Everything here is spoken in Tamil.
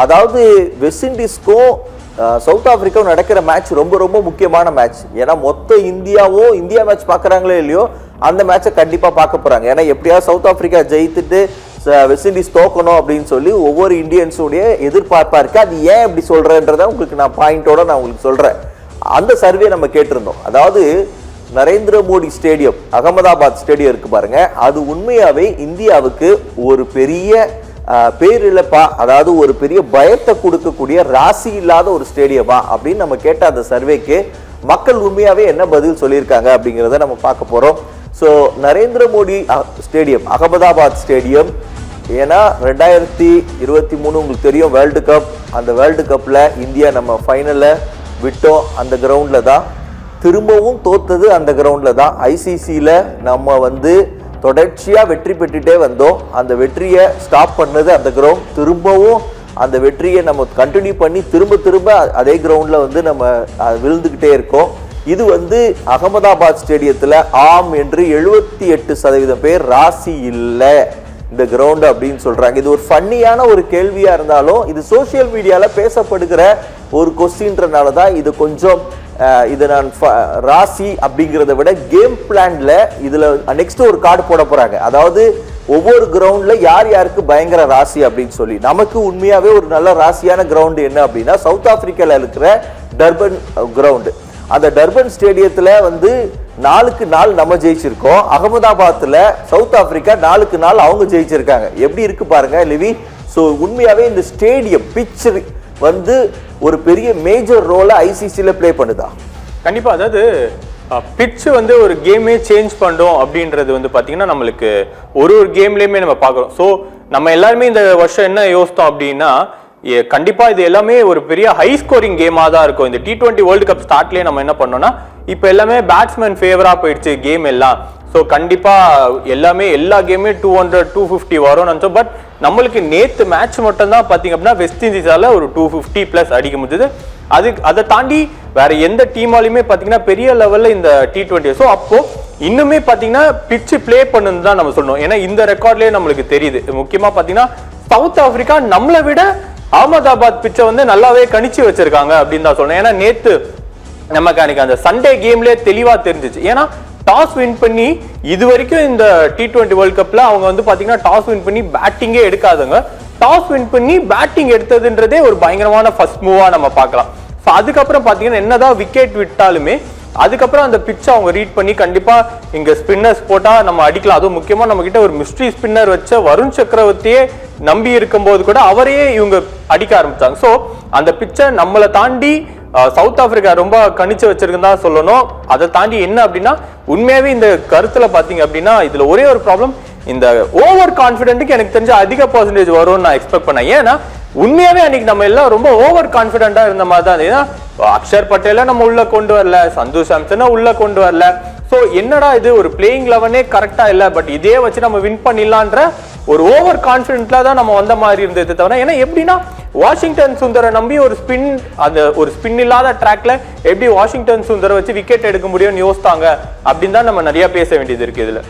அதாவது வெஸ்ட் இண்டீஸ்க்கும் சவுத் ஆப்பிரிக்காவும் நடக்கிற மேட்ச் ரொம்ப ரொம்ப முக்கியமான மேட்ச். ஏன்னா மொத்த இந்தியா மேட்ச் பார்க்குறாங்களோ இல்லையோ அந்த மேட்சை கண்டிப்பாக பார்க்க போகிறாங்க. ஏன்னா எப்படியாவது சவுத் ஆப்பிரிக்கா ஜெயித்துட்டு வெஸ்ட் இண்டீஸ் தோக்கணும் அப்படின்னு சொல்லி ஒவ்வொரு இந்தியன்ஸுடைய எதிர்பார்ப்பா இருக்கு. அது ஏன் இப்படி சொல்றேன்றத உங்களுக்கு நான் பாயிண்டோட நான் உங்களுக்கு சொல்றேன். அந்த சர்வே நம்ம கேட்டிருந்தோம். அதாவது நரேந்திர மோடி ஸ்டேடியம், அகமதாபாத் ஸ்டேடியம் இருக்கு பாருங்க, அது உண்மையாவே இந்தியாவுக்கு ஒரு பெரிய பேரிழப்பா, அதாவது ஒரு பெரிய பயத்தை கொடுக்கக்கூடிய ராசி இல்லாத ஒரு ஸ்டேடியமா அப்படின்னு நம்ம கேட்ட அந்த சர்வேக்கு மக்கள் உண்மையாவே என்ன பதில் சொல்லியிருக்காங்க அப்படிங்கிறத நம்ம பார்க்க போறோம். So Narendra Modi stadium, Ahmedabad stadium, ஏன்னா 2023 உங்களுக்கு தெரியும் வேர்ல்டு கப். அந்த வேர்ல்டு கப்பில் இந்தியா நம்ம ஃபைனலில் விட்டோம். அந்த கிரவுண்டில் தான் திரும்பவும் தோத்தது, அந்த கிரவுண்டில் தான். ஐசிசியில் நம்ம தொடர்ச்சியாக வெற்றி பெற்றுட்டே வந்தோம். அந்த வெற்றியை ஸ்டாப் பண்ணது அந்த கிரவுண்ட். திரும்பவும் அந்த வெற்றியை நம்ம கண்டினியூ பண்ணி திரும்ப அதே கிரவுண்டில் நம்ம விழுந்துக்கிட்டே இருக்கோம். இது அகமதாபாத் ஸ்டேடியத்தில் ஆம் என்று 78% பேர் ராசி இல்லை இந்த கிரவுண்டு அப்படின்னு சொல்றாங்க. இது ஒரு ஃபன்னியான ஒரு கேள்வியா இருந்தாலும் இது சோசியல் மீடியால பேசப்படுகிற ஒரு கொஸ்டின்றனால தான் இது கொஞ்சம் இதை நான் ராசி அப்படிங்கிறத விட கேம் பிளான்ல இதுல நெக்ஸ்ட் ஒரு கார்டு போட போறாங்க. அதாவது ஒவ்வொரு கிரவுண்ட்ல யார் யாருக்கு பயங்கர ராசி அப்படின்னு சொல்லி. நமக்கு உண்மையாவே ஒரு நல்ல ராசியான கிரவுண்டு என்ன அப்படின்னா சவுத் ஆப்பிரிக்கால இருக்கிற டர்பன் கிரவுண்டு. அந்த டர்பன் ஸ்டேடியத்துல 4க்கு 4 நம்ம ஜெயிச்சிருக்கோம். அகமதாபாத்ல சவுத் ஆப்பிரிக்கா 4க்கு 4 அவங்க ஜெயிச்சிருக்காங்க. எப்படி இருக்கு பாருங்க லிவி. ஸோ உண்மையாவே இந்த ஸ்டேடியம் பிட்ச் ஒரு பெரிய மேஜர் ரோலை ஐசிசில பிளே பண்ணுதா? கண்டிப்பா. அதாவது பிட்ச் ஒரு கேமே சேஞ்ச் பண்ணும் அப்படின்றது பாத்தீங்கன்னா நம்மளுக்கு ஒரு கேம்லயுமே நம்ம பார்க்குறோம். ஸோ நம்ம எல்லாருமே இந்த வருஷம் என்ன யோசித்தோம் அப்படின்னா கண்டிப்பா இது எல்லாமே ஒரு பெரிய ஹை ஸ்கோரிங் கேமா தான் இருக்கும். இந்த T20 வேர்ல்டு கப் ஸ்டார்ட்லயே நம்ம என்ன பண்ணோம்னா இப்ப எல்லாமே பேட்ஸ்மேன் ஃபேவரா போயிடுச்சு கேம் எல்லாம். ஸோ கண்டிப்பா எல்லா கேமே 200 250 வரும்னு நினைச்சோம். பட் நம்மளுக்கு நேத்து மேட்ச் மட்டும் தான் பாத்தீங்க அப்படின்னா வெஸ்ட் இண்டீஸால ஒரு 250+ அடிக்க முடிஞ்சது. அதை தாண்டி வேற எந்த டீமாலையுமே பாத்தீங்கன்னா பெரிய லெவல்ல இந்த T20. ஸோ அப்போ இன்னுமே பாத்தீங்கன்னா பிட்ச் பிளே பண்ணுன்னு தான் நம்ம சொல்லணும். ஏன்னா இந்த ரெக்கார்ட்லயே நம்மளுக்கு தெரியுது. முக்கியமா பாத்தீங்கன்னா சவுத் ஆப்பிரிக்கா நம்மளை விட அகமதாபாத் பிட்சை நல்லாவே கணிச்சு வச்சிருக்காங்க அப்படின்னு தான் சொல்லணும். ஏன்னா நேத்து நமக்கு அன்னைக்கு அந்த சண்டே கேம்லயே தெளிவா தெரிஞ்சிச்சு. ஏன்னா டாஸ் வின் பண்ணி இது வரைக்கும் இந்த T20 வேர்ல்ட் கப்ல அவங்க பாத்தீங்கன்னா டாஸ் வின் பண்ணி பேட்டிங்கே எடுக்காதவங்க டாஸ் வின் பண்ணி பேட்டிங் எடுத்ததுன்றதே ஒரு பயங்கரமான ஃபர்ஸ்ட் மூவா நம்ம பார்க்கலாம். ஸோ அதுக்கப்புறம் பாத்தீங்கன்னா என்னதான் விக்கெட் விட்டாலுமே அதுக்கப்புறம் அந்த பிட்சை அவங்க ரீட் பண்ணி கண்டிப்பா இங்க ஸ்பின்னர்ஸ் போட்டா நம்ம அடிக்கலாம். அதுவும் முக்கியமா நம்ம கிட்ட ஒரு மிஸ்ட்ரி ஸ்பின்னர் வச்ச வருண் சக்கரவர்த்தியே நம்பி இருக்கும் போது கூட அவரையே இவங்க அடிக்க ஆரம்பிச்சாங்க. ஸோ அந்த பிட்சை நம்மளை தாண்டி சவுத் ஆப்பிரிக்கா ரொம்ப கணிச்சு வச்சிருக்குன்னு தான் சொல்லணும். அதை தாண்டி என்ன அப்படின்னா உண்மையாவே இந்த கருத்துல பாத்தீங்க அப்படின்னா இதுல ஒரே ஒரு ப்ராப்ளம், இந்த ஓவர் கான்பிடென்ட்டுக்கு எனக்கு தெரிஞ்ச அதிக பர்சன்டேஜ் வரும்னு நான் எக்ஸ்பெக்ட் பண்ணேன். ஏன்னா உண்மையாவே அன்னைக்கு நம்ம எல்லாம் ரொம்ப ஓவர் கான்பிடென்டா இருந்த மாதிரி தான். ஏன்னா அக்ஷர் பட்டேல நம்ம உள்ள கொண்டு வரல, சந்து சாம்சனை உள்ள கொண்டு வரல. ஸோ என்னடா இது ஒரு பிளேயிங் லெவனே கரெக்டா இல்லை, பட் இதே வச்சு நம்ம வின் பண்ணிடலான்ற ஒரு ஓவர் கான்பிடென்ட்ல தான் நம்ம வந்த மாதிரி இருந்தது தவிர. ஏன்னா எப்படின்னா வாஷிங்டன் சுந்தரை நம்பி ஒரு ஸ்பின் இல்லாத ட்ராக்ல எப்படி வாஷிங்டன் சுந்தரை வச்சு விக்கெட் எடுக்க முடியும்னு யோசித்தாங்க அப்படின்னு தான் நம்ம நிறைய பேச வேண்டியது இருக்கு இதுல.